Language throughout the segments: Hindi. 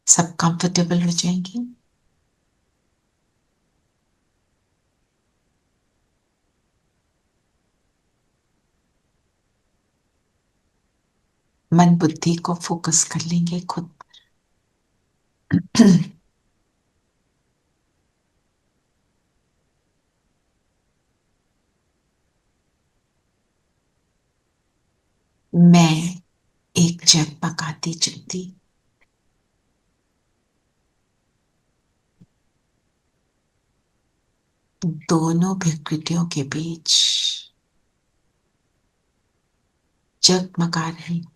सब कंफर्टेबल हो जाएंगे। मन बुद्धि को फोकस कर लेंगे खुद। मैं एक जगमगाती ज्योति, दोनों विकृतियों के बीच जगमगा रही हूं।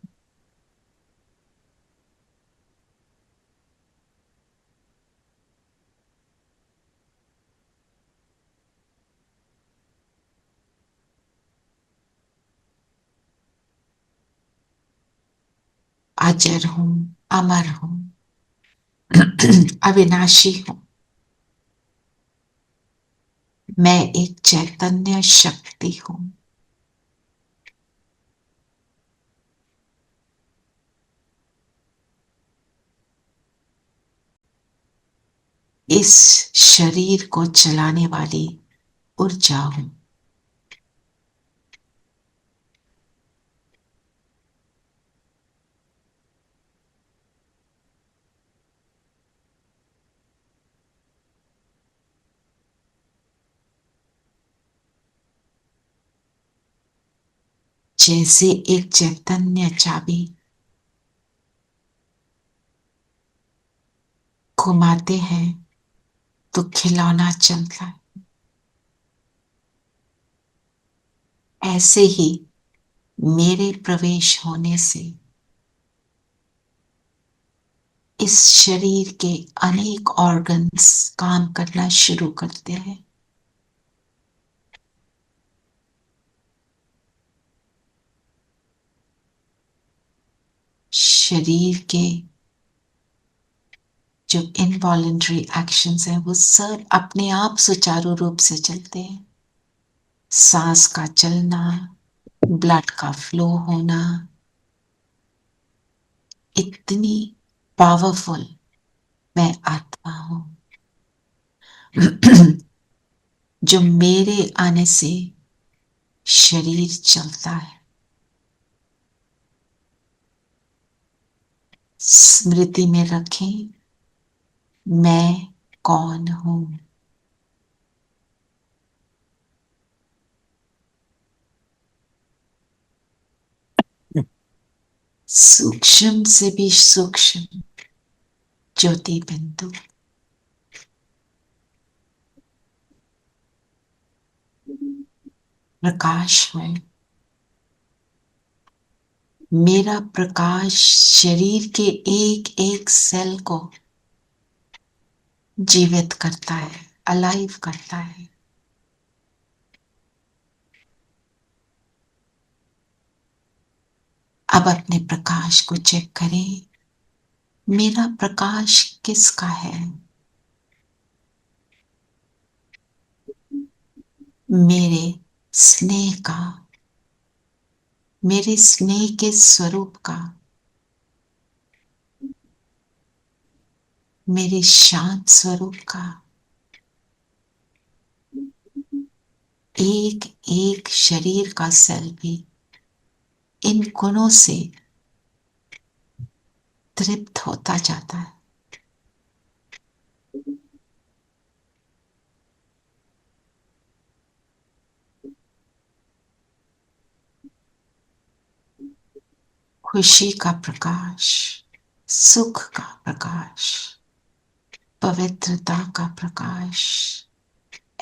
अजर हूं, अमर हूं, अविनाशी हूं। मैं एक चैतन्य शक्ति हूं। इस शरीर को चलाने वाली ऊर्जा हूं। जैसे एक चैतन्य चाबी घुमाते हैं तो खिलौना चलता है, ऐसे ही मेरे प्रवेश होने से इस शरीर के अनेक ऑर्गन्स काम करना शुरू करते हैं। शरीर के जो इनवॉलेंट्री एक्शंस हैं वो सब अपने आप सुचारू रूप से चलते हैं। सांस का चलना, ब्लड का फ्लो होना, इतनी पावरफुल मैं आत्मा हूं जो मेरे आने से शरीर चलता है। स्मृति में रखें, मैं कौन हूं। सूक्ष्म से भी सूक्ष्म ज्योति बिंदु, प्रकाश हूं। मेरा प्रकाश शरीर के एक एक सेल को जीवित करता है, अलाइव करता है। अब अपने प्रकाश को चेक करें, मेरा प्रकाश किसका है? मेरे स्नेह का, मेरे स्नेह के स्वरूप का, मेरे शांत स्वरूप का। एक एक शरीर का सेल भी इन गुणों से तृप्त होता जाता है। खुशी का प्रकाश, सुख का प्रकाश, पवित्रता का प्रकाश,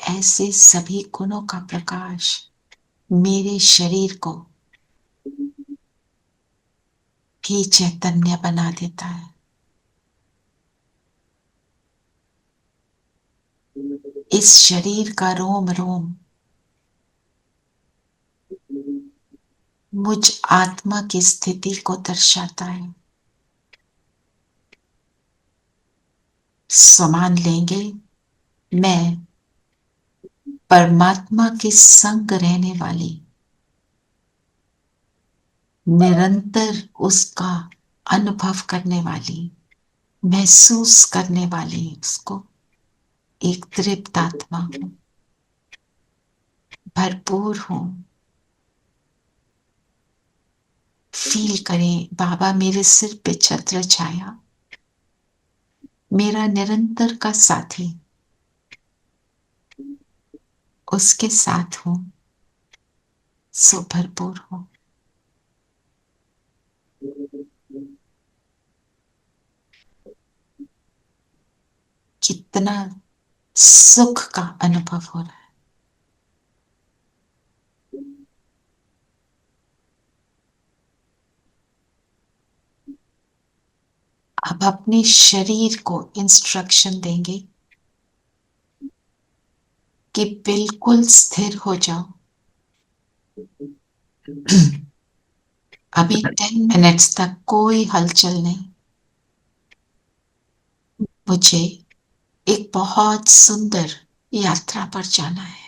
ऐसे सभी गुणों का प्रकाश मेरे शरीर को भी चैतन्य बना देता है। इस शरीर का रोम रोम मुझ आत्मा की स्थिति को दर्शाता है। समान लेंगे, मैं परमात्मा के संग रहने वाली, निरंतर उसका अनुभव करने वाली महसूस करने वाली उसको एक तृप्त आत्मा हूं, भरपूर हूं। फील करें बाबा मेरे सिर पे छत्र छाया, मेरा निरंतर का साथी, उसके साथ हूं, सो भरपूर हूं। कितना सुख का अनुभव हो रहा है। अब अपने शरीर को इंस्ट्रक्शन देंगे कि बिल्कुल स्थिर हो जाओ। अभी 10 मिनट्स तक कोई हलचल नहीं। मुझे एक बहुत सुंदर यात्रा पर जाना है।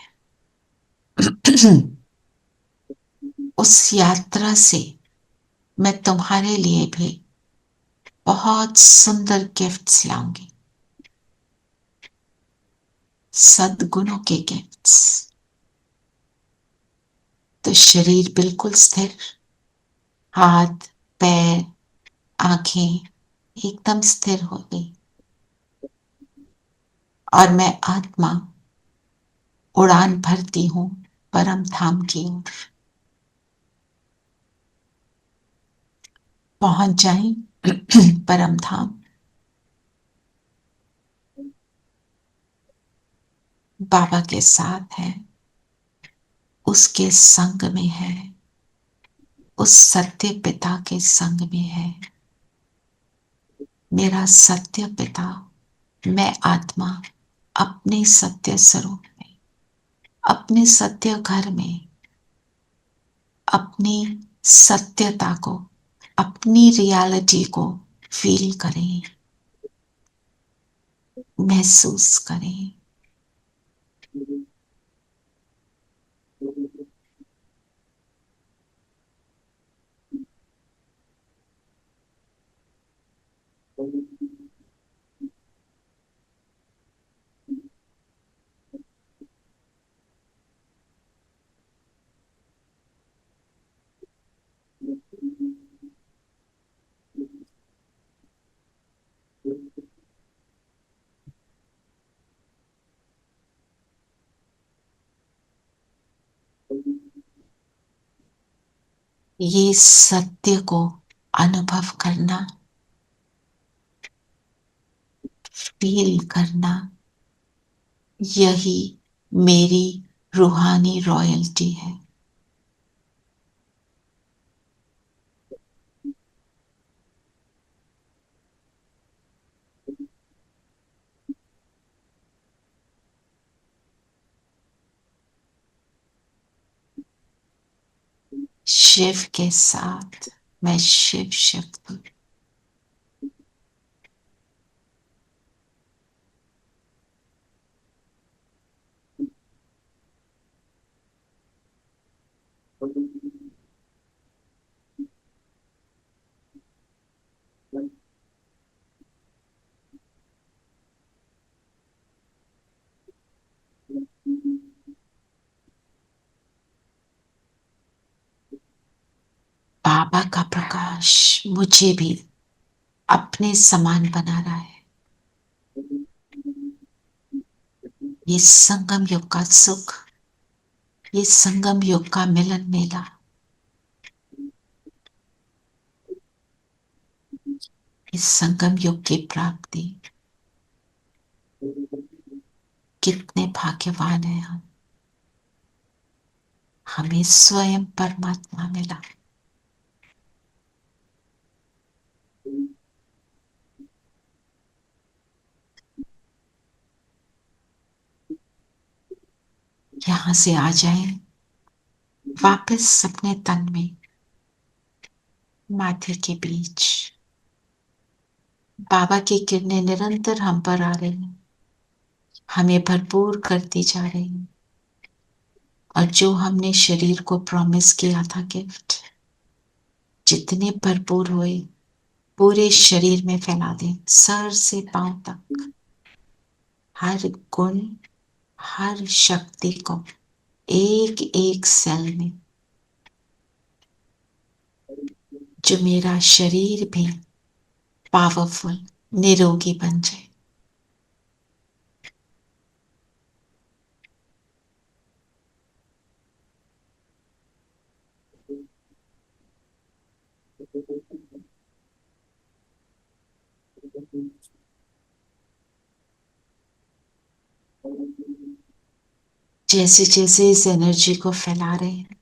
उस यात्रा से मैं तुम्हारे लिए भी बहुत सुंदर गिफ्ट्स लाऊंगी, सद्गुणों के गिफ्ट्स। तो शरीर बिल्कुल स्थिर, हाथ पैर आंखें एकदम स्थिर हो गई और मैं आत्मा उड़ान भरती हूं परम धाम की ओर। पहुंच जाएं परम धाम। बाबा के साथ है, उसके संग में है, उस सत्य पिता के संग में है। मेरा सत्य पिता, मैं आत्मा अपने सत्य स्वरूप में, अपने सत्य घर में, अपनी सत्यता को, अपनी रियलिटी को फील करें, महसूस करें। ये सत्य को अनुभव करना, फील करना, यही मेरी रूहानी रॉयल्टी है। शिव के साथ मैं शिव शक्ति। बाबा का प्रकाश मुझे भी अपने समान बना रहा है। ये संगम युग का सुख, ये संगम युग का मिलन मेला, इस संगम युग की प्राप्ति, कितने भाग्यवान हैं हम। हमें स्वयं परमात्मा मिला। यहां से आ जाए वापस अपने तन में, माथे के बीच। बाबा की किरणें निरंतर हम पर आ रही हैं, हमें भरपूर करती जा रही हैं। और जो हमने शरीर को प्रॉमिस किया था गिफ्ट, जितने भरपूर हुए पूरे शरीर में फैला दें, सर से पांव तक। हर गुण, हर शक्ति को एक एक सेल में, जो मेरा शरीर भी पावरफुल, निरोगी बन जाए। जैसे जैसे इस एनर्जी को फैला रहे हैं,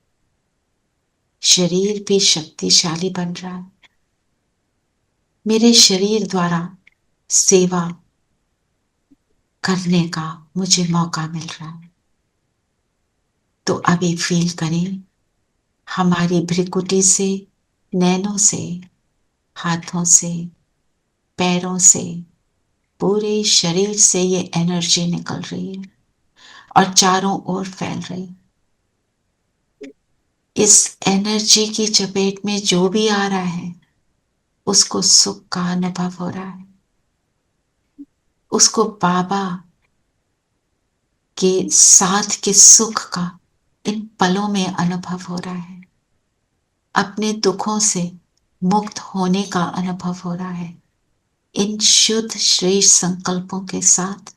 शरीर भी शक्तिशाली बन रहा है। मेरे शरीर द्वारा सेवा करने का मुझे मौका मिल रहा है। तो अभी फील करें, हमारी भ्रिकुटी से, नैनों से, हाथों से, पैरों से, पूरे शरीर से ये एनर्जी निकल रही है और चारों ओर फैल रही है। इस एनर्जी की चपेट में जो भी आ रहा है, उसको सुख का अनुभव हो रहा है। उसको बाबा के साथ के सुख का इन पलों में अनुभव हो रहा है। अपने दुखों से मुक्त होने का अनुभव हो रहा है। इन शुद्ध श्रेष्ठ संकल्पों के साथ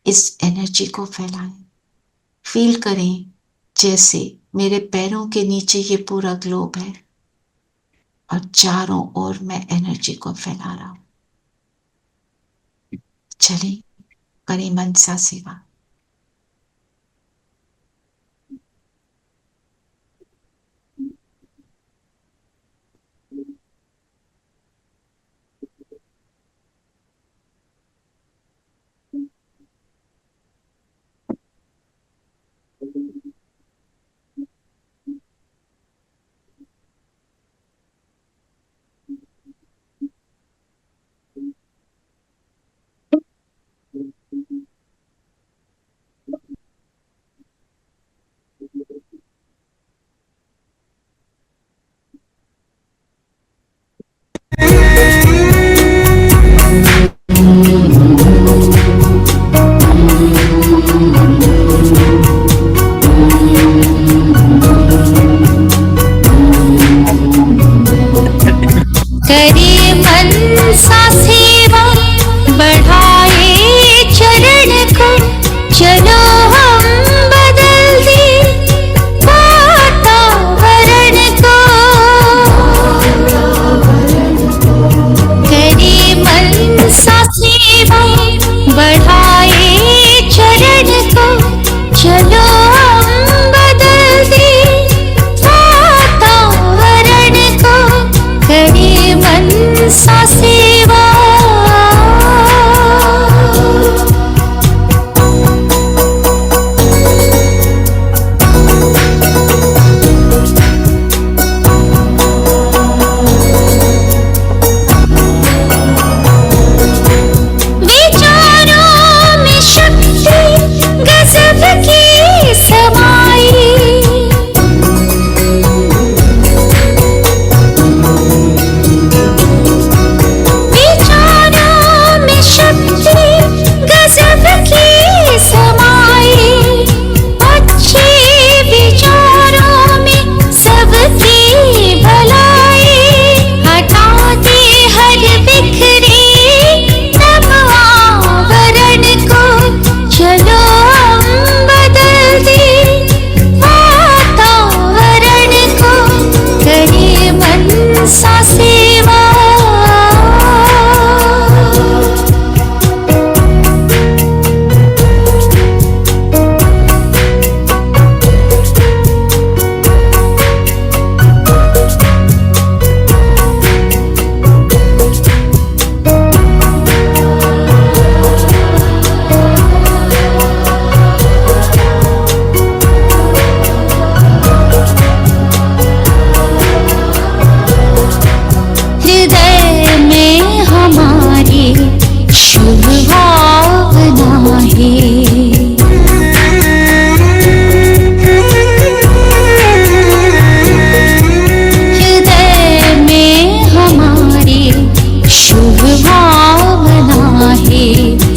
इस एनर्जी को फैलाएं। फील करें जैसे मेरे पैरों के नीचे ये पूरा ग्लोब है और चारों ओर मैं एनर्जी को फैला रहा हूं। चलें, करें मनसा सेवा।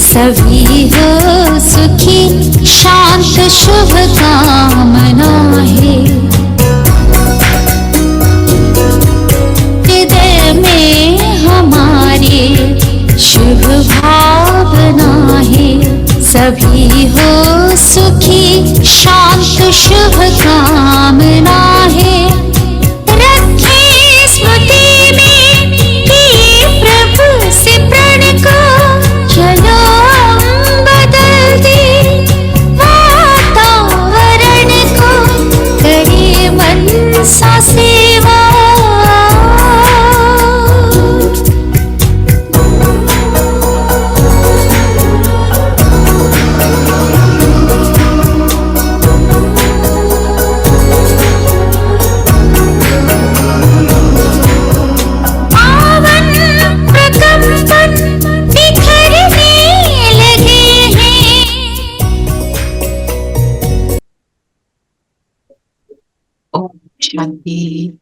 सभी हो सुखी, शांत शुभ कामना है। हृदय में हमारे शुभ भावना है, सभी हो सुखी, शांत शुभ कामना है। रखे स्मृति में किए प्रभु से प्रण को, चलो बदल दे वातावरण को, करे मन सा सेवा। ओम शांति।